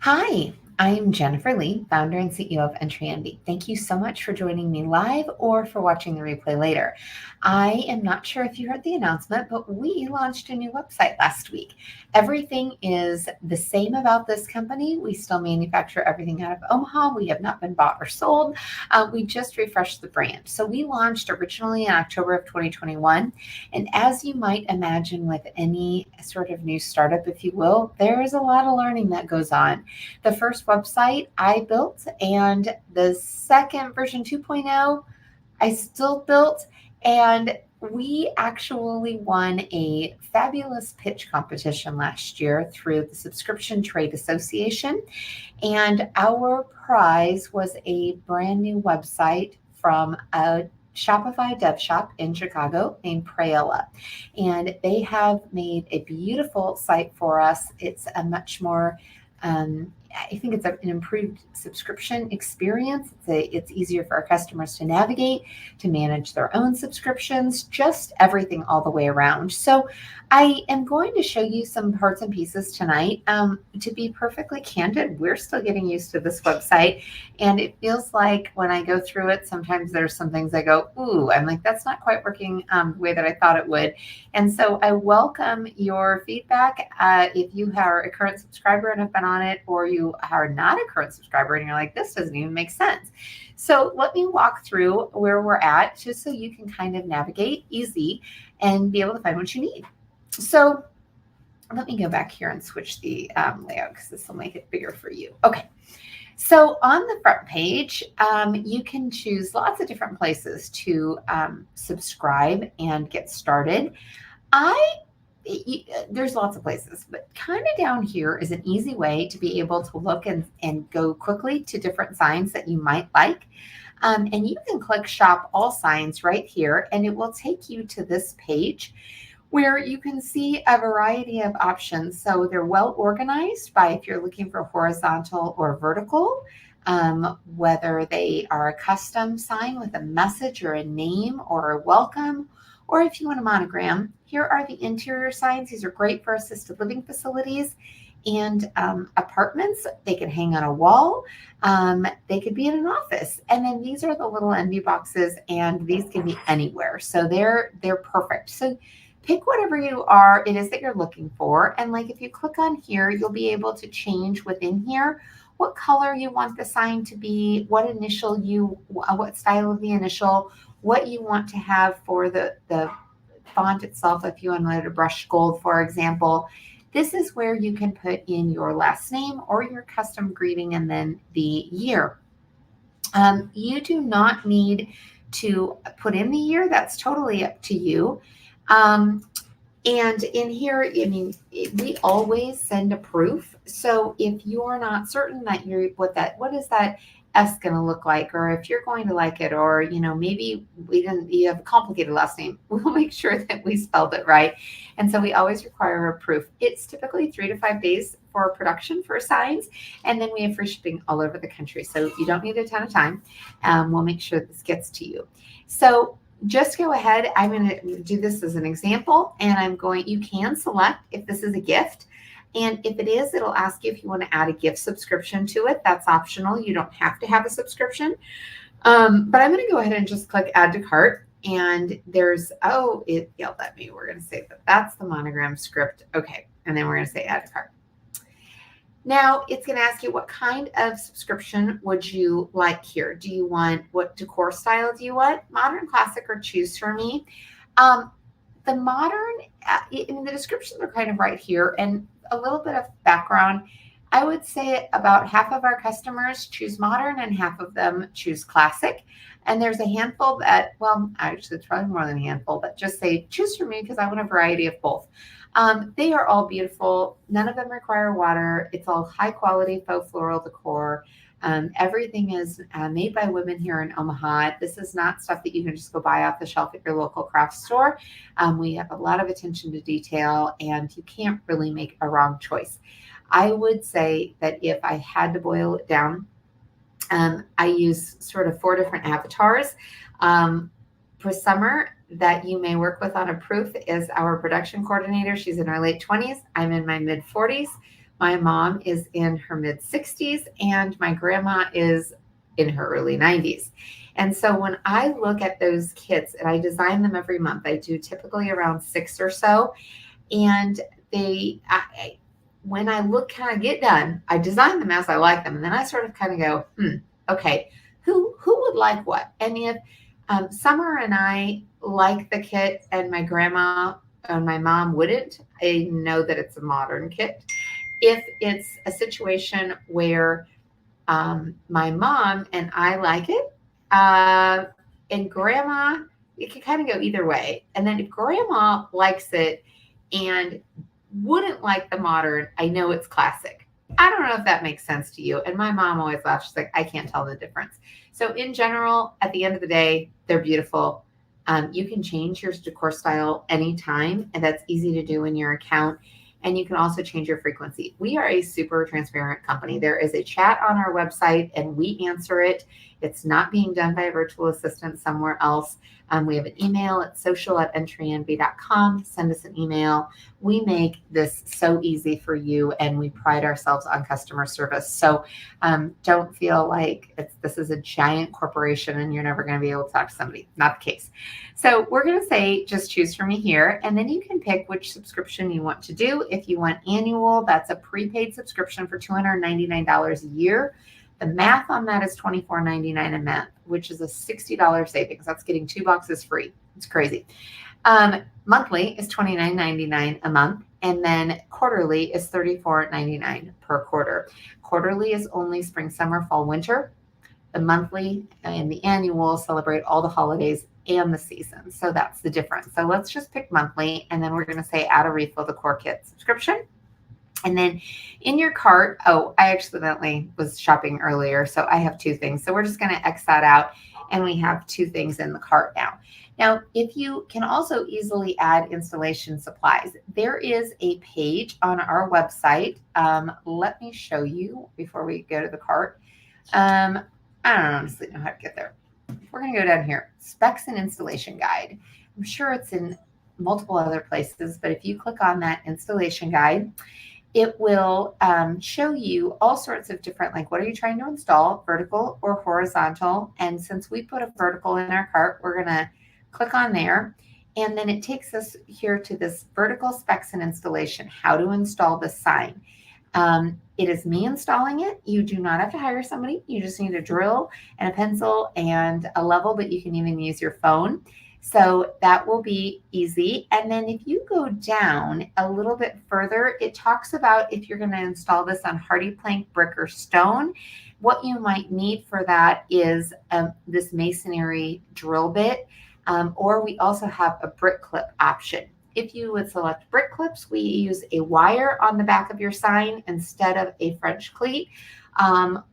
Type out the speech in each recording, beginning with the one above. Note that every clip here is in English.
Hi, I'm Jennifer Lee, founder and CEO of Entry Envy. Thank you so much for joining me live or for watching the replay later. I am not sure if you heard the announcement, but we launched a new website last week. Everything is the same about this company. We still manufacture everything out of Omaha. We have not been bought or sold. We just refreshed the brand. So we launched originally in October of 2021. And as you might imagine with any sort of new startup, if you will, there is a lot of learning that goes on. The first website I built, and the second version 2.0 I still built, and we actually won a fabulous pitch competition last year through the Subscription Trade Association. And our prize was a brand new website from a Shopify dev shop in Chicago named Prayella. And they have made a beautiful site for us. It's a much more I think it's an improved subscription experience. It's easier for our customers to navigate, to manage their own subscriptions, just everything all the way around. So I am going to show you some parts and pieces tonight. To be perfectly candid, we're still getting used to this website. And it feels like when I go through it, sometimes there's some things I go, ooh, I'm like, that's not quite working the way that I thought it would. And so I welcome your feedback. If you are a current subscriber and have been on it, or you are not a current subscriber and you're like, this doesn't even make sense. So let me walk through where we're at just so you can kind of navigate easy and be able to find what you need. So let me go back here and switch the layout because this will make it bigger for you. Okay. So on the front page, you can choose lots of different places to subscribe and get started. There's lots of places, but kind of down here is an easy way to be able to look and go quickly to different signs that you might like. And you can click shop all signs right here, and it will take you to this page where you can see a variety of options. So they're well organized by if you're looking for horizontal or vertical, whether they are a custom sign with a message or a name or a welcome, or if you want a monogram. Here are the interior signs. These are great for assisted living facilities and apartments. They can hang on a wall. They could be in an office. And then these are the little envy boxes, and these can be anywhere. So they're perfect. So pick whatever it is that you're looking for. And like if you click on here, you'll be able to change within here what color you want the sign to be, what style of the initial, what you want to have for the font itself. If you wanted a brush gold, for example, this is where you can put in your last name or your custom greeting and then the year. You do not need to put in the year. That's totally up to you. And in here, I mean, we always send a proof. So if you're not certain that what is that S going to look like, or if you're going to like it, or, maybe you have a complicated last name, we'll make sure that we spelled it right. And so we always require a proof. It's typically 3 to 5 days for production for signs. And then we have free shipping all over the country. So you don't need a ton of time. We'll make sure this gets to you. So just go ahead. I'm going to do this as an example, and you can select if this is a gift. And if it is, it'll ask you if you want to add a gift subscription to it. That's optional. You don't have to have a subscription. But I'm going to go ahead and just click add to cart. And it yelled at me. We're going to say that that's the monogram script. Okay. And then we're going to say add to cart. Now it's going to ask you what kind of subscription would you like here? Do you want, what decor style do you want? Modern, classic, or choose for me? The modern, the descriptions are kind of right here, and a little bit of background. I would say about half of our customers choose modern and half of them choose classic. And there's a handful that, well, actually it's probably more than a handful, but just say choose for me because I want a variety of both. They are all beautiful. None of them require water. It's all high quality faux floral decor. Everything is made by women here in Omaha. This is not stuff that you can just go buy off the shelf at your local craft store. We have a lot of attention to detail, and you can't really make a wrong choice. I would say that if I had to boil it down, I use sort of 4 different avatars. For Summer, that you may work with on a proof, is our production coordinator. She's in her late 20s. I'm in my mid 40s. My mom is in her mid 60s and my grandma is in her early 90s. And so when I look at those kits and I design them every month, I do typically around 6 or so. And when I look kind of get done, I design them as I like them. And then I sort of kind of go, okay, who would like what? And if Summer and I like the kit and my grandma and my mom wouldn't, I know that it's a modern kit. If it's a situation where my mom and I like it, and grandma, it can kind of go either way. And then if grandma likes it and wouldn't like the modern, I know it's classic. I don't know if that makes sense to you. And my mom always laughs. She's like, I can't tell the difference. So in general, at the end of the day, they're beautiful. You can change your decor style anytime, and that's easy to do in your account. And you can also change your frequency. We are a super transparent company. There is a chat on our website and we answer it. It's not being done by a virtual assistant somewhere else. We have an email at social@entrynv.com. Send us an email. We make this so easy for you and we pride ourselves on customer service. So don't feel like this is a giant corporation and you're never going to be able to talk to somebody. Not the case. So we're going to say, just choose from me here. And then you can pick which subscription you want to do. If you want annual, that's a prepaid subscription for $299 a year. The math on that is $24.99 a month, which is a $60 savings. That's getting 2 boxes free. It's crazy. Monthly is $29.99 a month. And then quarterly is $34.99 per quarter. Quarterly is only spring, summer, fall, winter. The monthly and the annual celebrate all the holidays and the season. So that's the difference. So let's just pick monthly. And then we're going to say add a refill decor kit subscription. And then in your cart, I accidentally was shopping earlier, so I have 2 things. So we're just going to X that out, and we have 2 things in the cart now. Now, if you can also easily add installation supplies, there is a page on our website. Let me show you before we go to the cart. I don't honestly know how to get there. We're going to go down here, specs and installation guide. I'm sure it's in multiple other places, but if you click on that installation guide, it will show you all sorts of different, like, what are you trying to install, vertical or horizontal? And since we put a vertical in our cart, we're going to click on there. And then it takes us here to this vertical specs and installation, how to install the sign. It is me installing it. You do not have to hire somebody. You just need a drill and a pencil and a level, but you can even use your phone. So that will be easy. And then if you go down a little bit further, it talks about if you're going to install this on hardy plank, brick, or stone. What you might need for that is this masonry drill bit, or we also have a brick clip option. If you would select brick clips, we use a wire on the back of your sign instead of a French cleat. And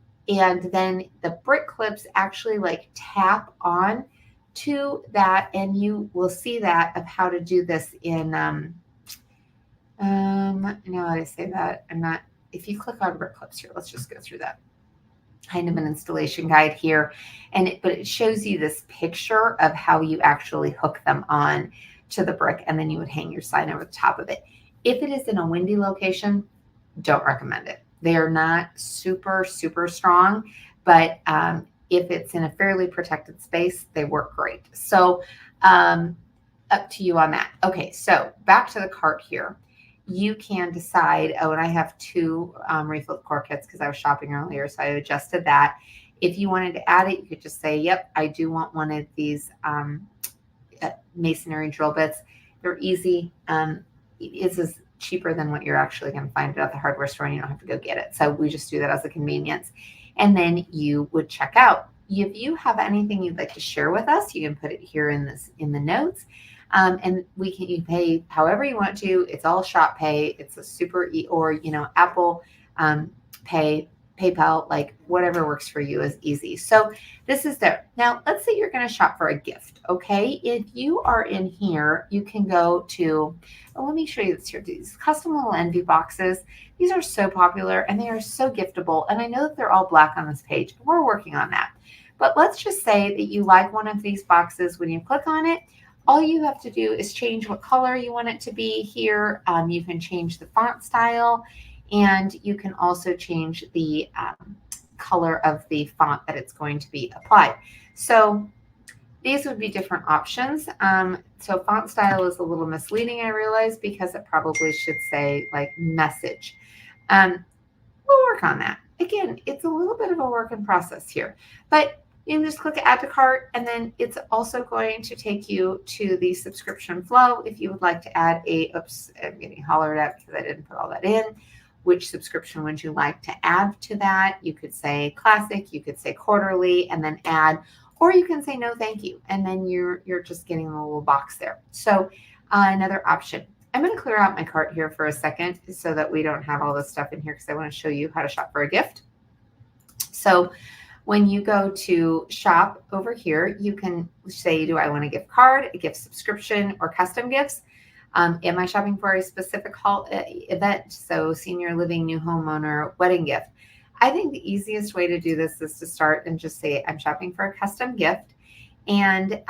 then the brick clips actually like tap on to that, and you will see that of how to do this in now I say that I'm not, if you click on brick clips here, let's just go through that kind of an installation guide here, but it shows you this picture of how you actually hook them on to the brick, and then you would hang your sign over the top of it. If it is in a windy location, don't recommend it. They are not super strong, but if it's in a fairly protected space, they work great. So up to you on that. Okay, so back to the cart here. You can decide, and I have 2 refill core kits because I was shopping earlier, so I adjusted that. If you wanted to add it, you could just say, yep, I do want one of these masonry drill bits. They're easy. It's as cheaper than what you're actually going to find at the hardware store, and you don't have to go get it. So we just do that as a convenience. And then you would check out. If you have anything you'd like to share with us, you can put it here in the notes. And you pay however you want to. It's all Shop Pay. It's a super or Apple Pay, PayPal, like whatever works for you is easy. So this is there. Now let's say you're going to shop for a gift. Okay, if you are in here, you can go to. Let me show you this here. These custom little envy boxes. These are so popular and they are so giftable. And I know that they're all black on this page, but we're working on that. But let's just say that you like one of these boxes. When you click on it, all you have to do is change what color you want it to be here. You can change the font style. And you can also change the color of the font that it's going to be applied. So these would be different options. So font style is a little misleading, I realize, because it probably should say like message. We'll work on that. Again, it's a little bit of a work in process here, but you can just click add to cart, and then it's also going to take you to the subscription flow. If you would like to add oops, I'm getting hollered at because I didn't put all that in. Which subscription would you like to add to that? You could say classic, you could say quarterly, and then add, or you can say no, thank you, and then you're just getting a little box there. So another option. I'm going to clear out my cart here for a second so that we don't have all this stuff in here because I want to show you how to shop for a gift. So when you go to shop over here, you can say, do I want a gift card, a gift subscription, or custom gifts? Am I shopping for a specific event? So senior living, new homeowner, wedding gift. I think the easiest way to do this is to start and just say, I'm shopping for a custom gift. And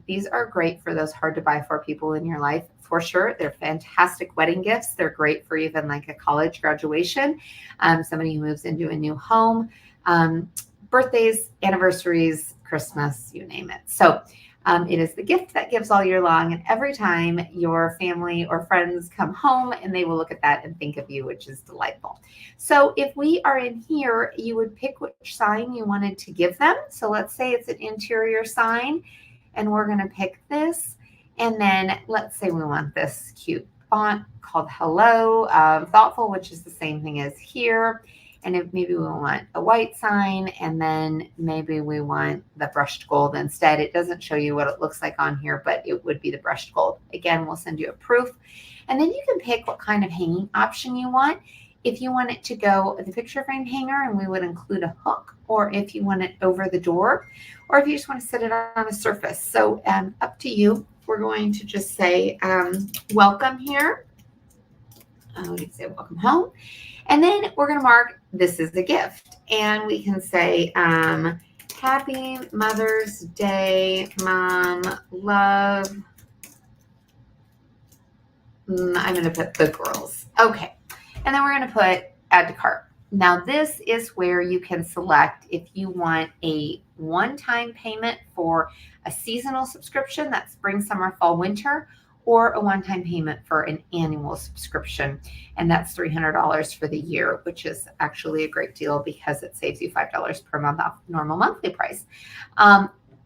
these are great for those hard to buy for people in your life, for sure. They're fantastic wedding gifts. They're great for even like a college graduation, somebody who moves into a new home, birthdays, anniversaries, Christmas, you name it. So it is the gift that gives all year long. And every time your family or friends come home, and they will look at that and think of you, which is delightful. So if we are in here, you would pick which sign you wanted to give them. So let's say it's an interior sign, and we're going to pick this. And then let's say we want this cute font called Hello, Thoughtful, which is the same thing as here. And if maybe we want a white sign, and then maybe we want the brushed gold instead. It doesn't show you what it looks like on here, but it would be the brushed gold. Again, we'll send you a proof. And then you can pick what kind of hanging option you want. If you want it to go the picture frame hanger, and we would include a hook, or if you want it over the door, or if you just want to sit it on a surface. So up to you. We're going to just say welcome here. We can say welcome home. And then we're going to mark this is a gift. And we can say happy Mother's Day, Mom, love. I'm going to put the girls. Okay. And then we're going to put add to cart. Now this is where you can select if you want a one-time payment for a seasonal subscription, that's spring, summer, fall, winter, or a one-time payment for an annual subscription. And that's $300 for the year, which is actually a great deal because it saves you $5 per month off normal monthly price.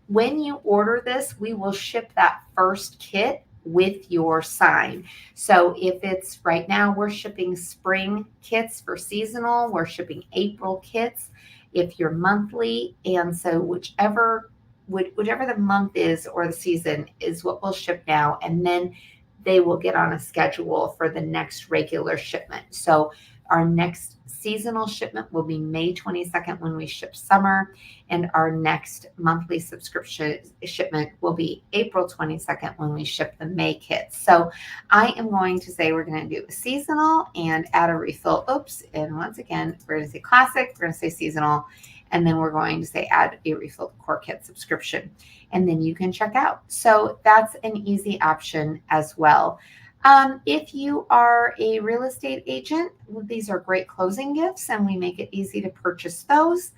When you order this, we will ship that first kit with your sign. So if it's right now, we're shipping spring kits for seasonal, we're shipping April kits if you're monthly. And so whichever the month is or the season is what we'll ship now. And then they will get on a schedule for the next regular shipment. So our next seasonal shipment will be May 22nd when we ship summer, and our next monthly subscription shipment will be April 22nd when we ship the May kits. So I am going to say we're going to do a seasonal and add a refill. Oops. And once again, we're going to say classic, we're going to say seasonal, and then we're going to say add a refill core kit subscription, and then you can check out. So that's an easy option as well. If you are a real estate agent, these are great closing gifts, and we make it easy to purchase those.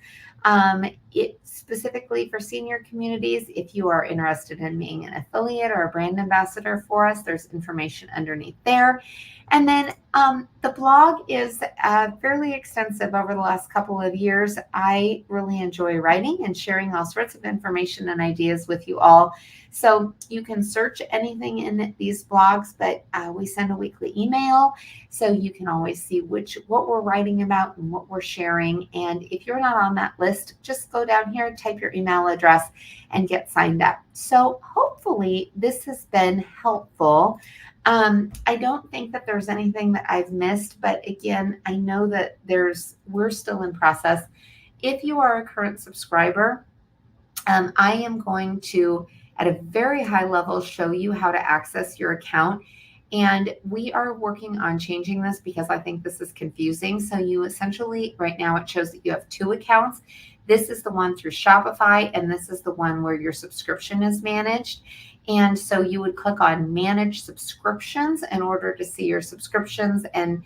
It specifically for senior communities, if you are interested in being an affiliate or a brand ambassador for us, there's information underneath there. And then the blog is fairly extensive over the last couple of years. I really enjoy writing and sharing all sorts of information and ideas with you all. So you can search anything in these blogs, but we send a weekly email, so you can always see what we're writing about and what we're sharing. And if you're not on that list, just go down here, type your email address, and get signed up. So hopefully this has been helpful. I don't think that there's anything that I've missed, but again, I know that we're still in process. If you are a current subscriber, I am going to, at a very high level, show you how to access your account. And we are working on changing this because I think this is confusing. So you essentially, right now it shows that you have two accounts. This is the one through Shopify, and this is the one where your subscription is managed. And so you would click on manage subscriptions in order to see your subscriptions. And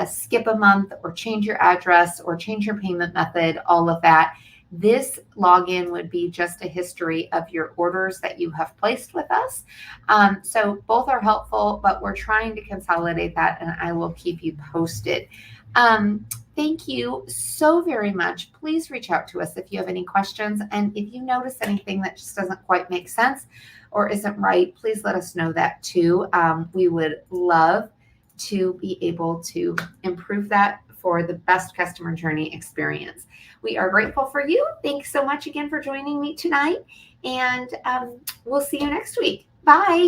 skip a month or change your address or change your payment method, all of that. This login would be just a history of your orders that you have placed with us. So both are helpful, but we're trying to consolidate that, and I will keep you posted. Thank you so very much. Please reach out to us if you have any questions. And if you notice anything that just doesn't quite make sense or isn't right, please let us know that too. We would love to be able to improve that for the best customer journey experience. We are grateful for you. Thanks so much again for joining me tonight. And we'll see you next week. Bye.